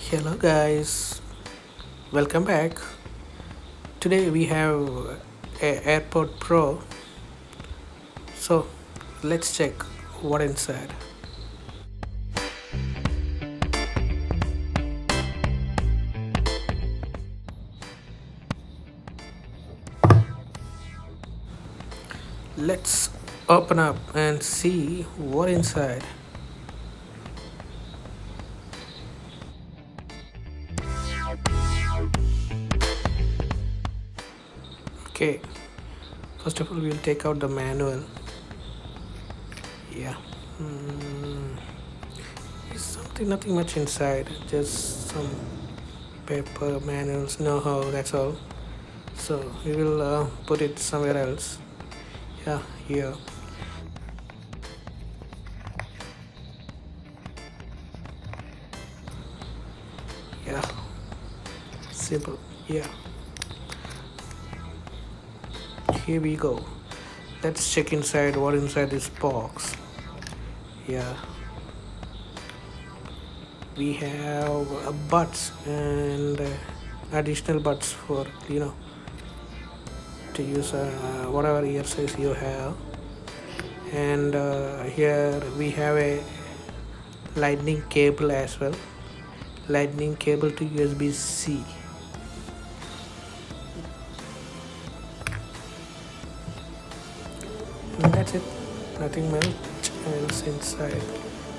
Hello guys, welcome back. Today we have a Airpods Pro. So let's check what inside. Let's open up and see what inside. Okay, first of all we'll take out the manual. Yeah. It's nothing much inside, just some paper manuals, know-how, that's all. So we will put it somewhere else. Yeah, here. Yeah, simple. Yeah, here we go. Let's check inside what inside this box. Yeah, we have buds and additional buds for to use whatever ear size you have. And here we have a lightning cable as well, lightning cable to USB-C. And that's it, nothing much else inside.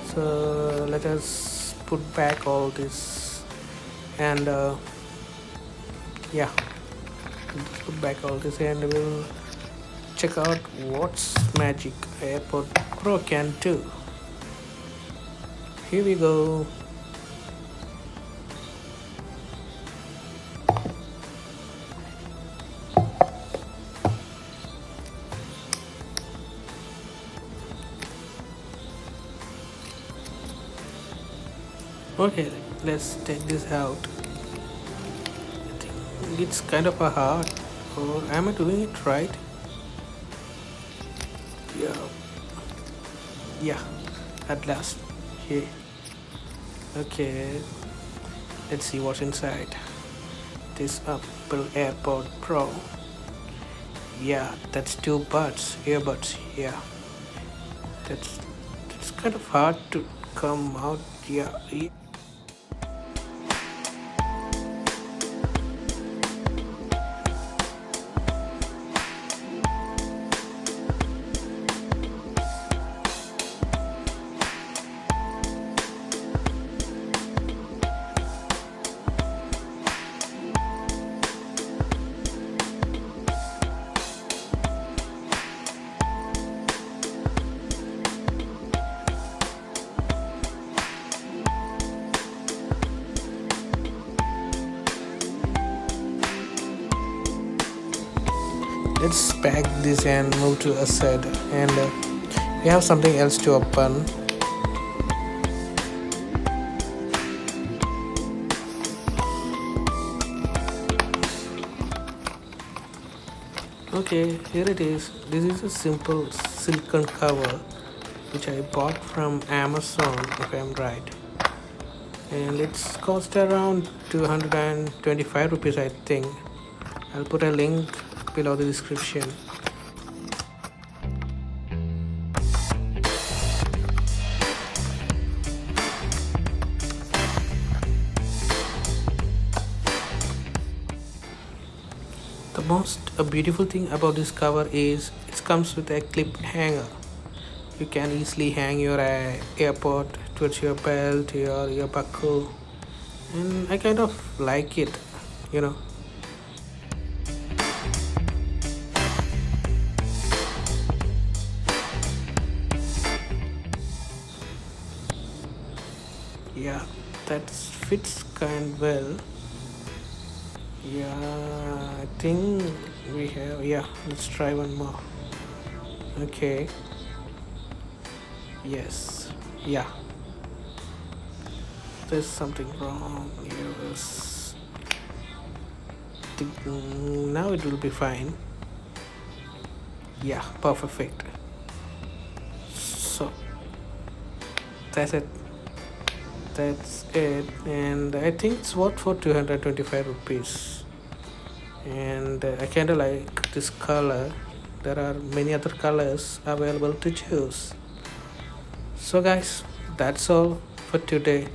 So let us put back all this and yeah, put back all this and we'll check out what's magic Airpods Pro can do. Here we go. Okay, let's take this out. I think it's kind of a hard, or am I doing it right? Yeah, at last. Here. Okay, let's see what's inside this Apple Airpods Pro. Yeah, that's two buds, earbuds. Yeah, that's kind of hard to come out. Yeah. Let's pack this and move to a side, and we have something else to open. Okay, here it is. This is a simple silicone cover which I bought from Amazon, if I'm right, and it's cost around 225 rupees, I think. I'll put a link below the description. The most beautiful thing about this cover is it comes with a clip hanger. You can easily hang your AirPod towards your belt, your buckle, and I kind of like it, you know. Yeah, that fits kind well. Yeah, I think we have. Yeah, let's try one more. Okay. Yes. Yeah. There's something wrong. Yes. Now it will be fine. Yeah, perfect. So that's it. that's it, and I think it's worth for 225 rupees. And I kind of like this color. There are many other colors available to choose. So guys, that's all for today.